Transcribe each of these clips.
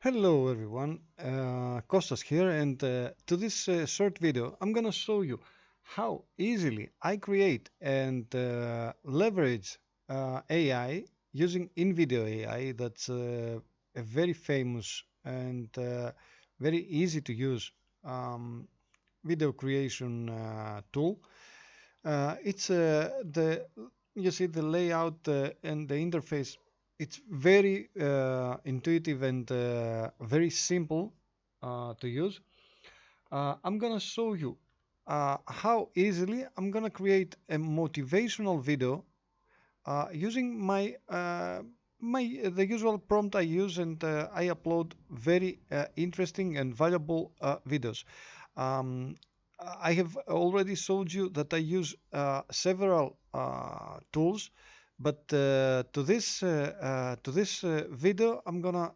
Hello everyone, Kostas here, and to this short video I'm gonna show you how easily I create and leverage AI using InVideo AI. That's a very famous and very easy to use um, video creation tool. It's the you see the layout and the interface. It's very intuitive and very simple to use. I'm gonna show you how easily I'm gonna create a motivational video using my the usual prompt I use, and I upload very interesting and valuable videos. Um, I have already showed you that I use several tools, but to this video, I'm gonna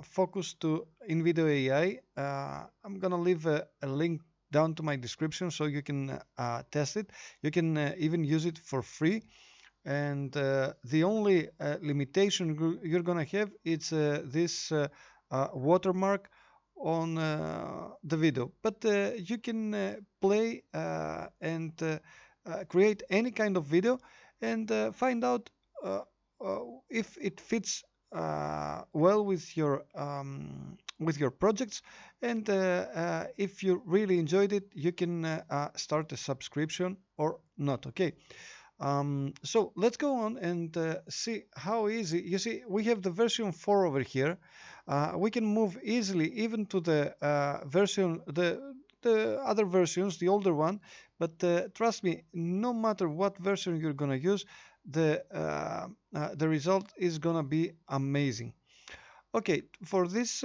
focus to InVideo AI. I'm gonna leave a link down to my description so you can test it. You can even use it for free, and the only limitation you're gonna have is this watermark on the video, but you can play and create any kind of video and find out uh, uh, if it fits well with your projects, and if you really enjoyed it, you can start a subscription or not. Okay. So let's go on and see how easy. You see, we have the version 4 over here. We can move easily even to the the other versions, the older one. But trust me, no matter what version you're gonna use, the result is gonna be amazing. Okay, for this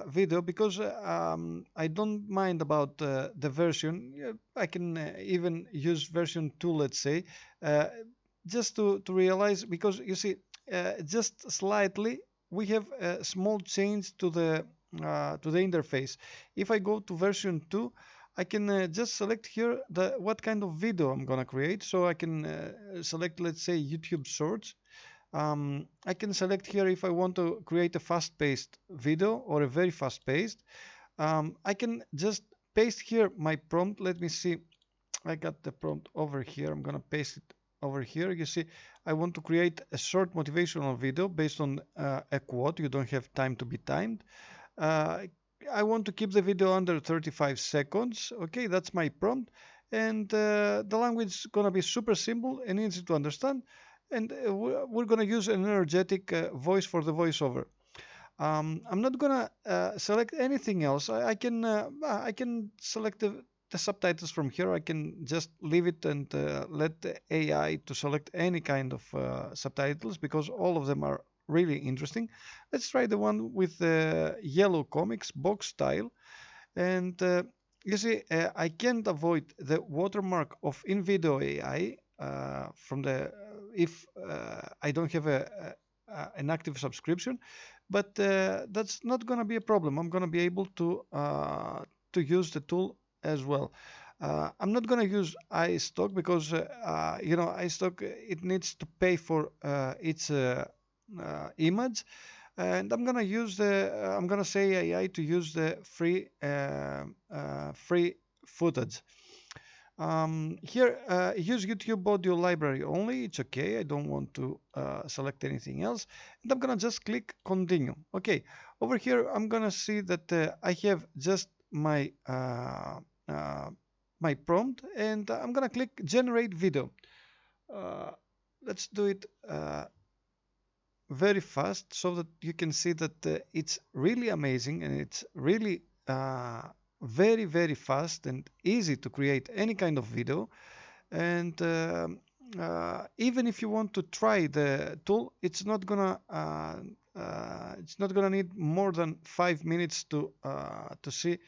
video, because I don't mind about the version, yeah, I can even use version 2, let's say, uh, just to realize, because you see, just slightly, we have a small change to the interface. If I go to version 2, I can just select here what kind of video I'm gonna create. So I can select, let's say, YouTube Shorts. I can select here if I want to create a fast-paced video or a very fast-paced. I can just paste here my prompt. Let me see. I got the prompt over here. I'm gonna paste it over here. You see, I want to create a short motivational video based on a quote. You don't have time to be timed. Uh, I want to keep the video under 35 seconds. Okay, that's my prompt. And the language is gonna be super simple and easy to understand, and we're going to use an energetic voice for the voiceover. I'm not going to select anything else. I can select the subtitles from here. I can just leave it and let the AI to select any kind of subtitles, because all of them are really interesting. Let's try the one with the yellow comics box style. And you see, I can't avoid the watermark of InVideo AI from the if I don't have an active subscription, but that's not going to be a problem. I'm going to be able to use the tool as well. I'm not going to use iStock because you know, iStock, it needs to pay for its image, and I'm gonna say AI to use the free footage. Here, use YouTube audio library only. It's okay. I don't want to select anything else, and I'm gonna just click continue. Okay, over here I'm gonna see that I have just uh, my prompt, and I'm gonna click generate video. Uh, let's do it very fast so that you can see that it's really amazing, and it's really very fast and easy to create any kind of video. And even if you want to try the tool, it's not gonna need more than 5 minutes to see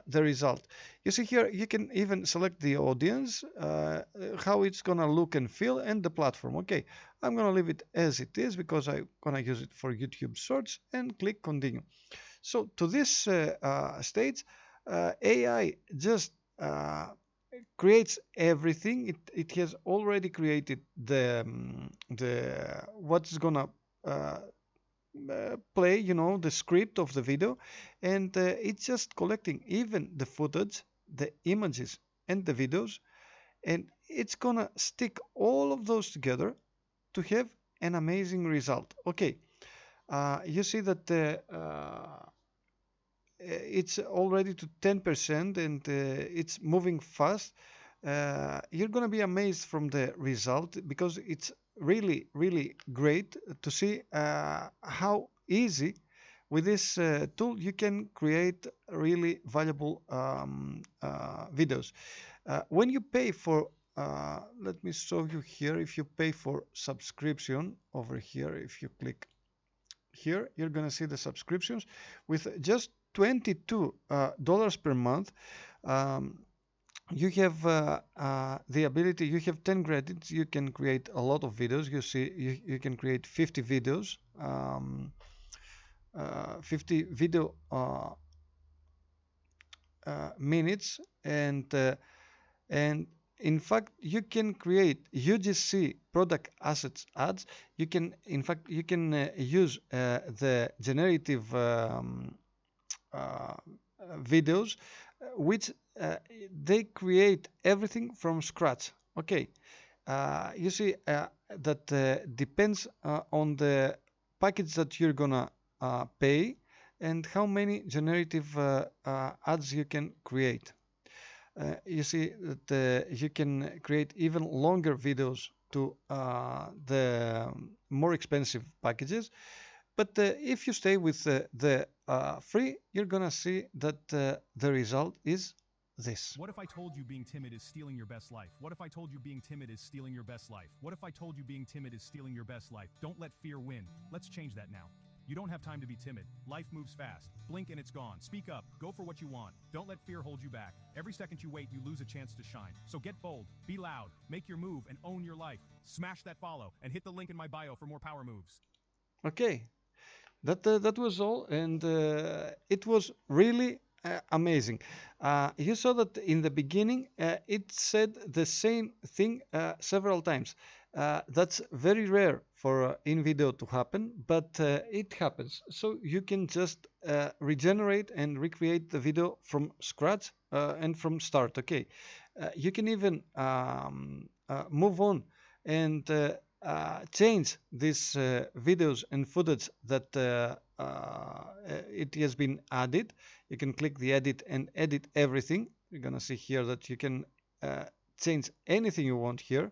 the result. You see here, you can even select the audience, how it's gonna look and feel, and the platform. Okay, I'm gonna leave it as it is because I'm gonna use it for YouTube Shorts, and click continue. So to this stage, AI just creates everything. It has already created the what's gonna uh, play, the script of the video, and it's just collecting even the footage, the images, and the videos, and it's gonna stick all of those together to have an amazing result. Okay, you see that it's already to 10% and it's moving fast. You're going to be amazed from the result because it's really, really great to see how easy with this tool you can create really valuable videos. When you pay for, let me show you here, if you pay for subscription over here, if you click here, you're going to see the subscriptions with just $22 per month. Um, you have the ability, you have 10 credits, you can create a lot of videos. You see, you can create 50 videos, 50 video minutes, and in fact you can create UGC product assets ads. You can, in fact, you can use the generative uh, videos, which they create everything from scratch. Okay, you see that depends on the package that you're gonna pay and how many generative ads you can create. You see that you can create even longer videos to the more expensive packages. But if you stay with the free, you're gonna see that the result is this. What if I told you being timid is stealing your best life? What if I told you being timid is stealing your best life? What if I told you being timid is stealing your best life? Don't let fear win. Let's change that now. You don't have time to be timid. Life moves fast. Blink and it's gone. Speak up. Go for what you want. Don't let fear hold you back. Every second you wait, you lose a chance to shine. So get bold, be loud, make your move, and own your life. Smash that follow and hit the link in my bio for more power moves. Okay, that was all, and it was really amazing. You saw that in the beginning, it said the same thing several times. That's very rare for InVideo to happen, but it happens. So you can just regenerate and recreate the video from scratch and from start. Okay, you can even move on and change these videos and footage that it has been added. You can click the edit and edit everything. You're gonna see here that you can change anything you want here.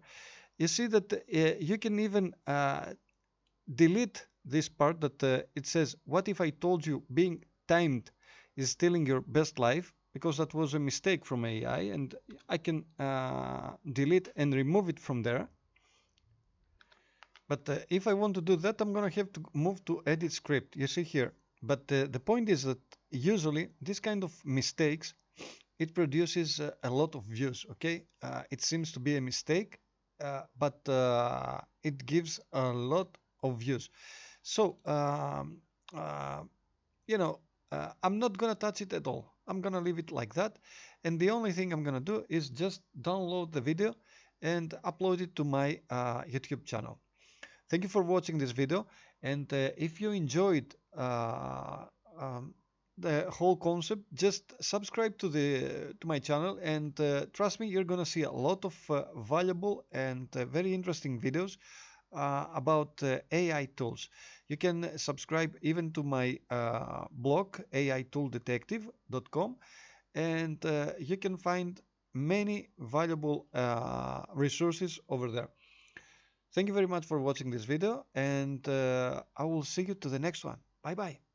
You see that you can even delete this part that it says, what if I told you being timed is stealing your best life, because that was a mistake from AI, and I can delete and remove it from there. But if I want to do that, I'm going to have to move to edit script. You see here. But the point is that usually this kind of mistakes, it produces a lot of views. Okay, it seems to be a mistake, but it gives a lot of views. So you know, I'm not gonna touch it at all. I'm gonna leave it like that, and the only thing I'm gonna do is just download the video and upload it to my YouTube channel. Thank you for watching this video, and if you enjoyed the whole concept, just subscribe to my channel, and trust me, you're gonna see a lot of valuable and very interesting videos about AI tools. You can subscribe even to my blog, aitooldetective.com, and you can find many valuable resources over there. Thank you very much for watching this video, and I will see you to the next one. Bye bye.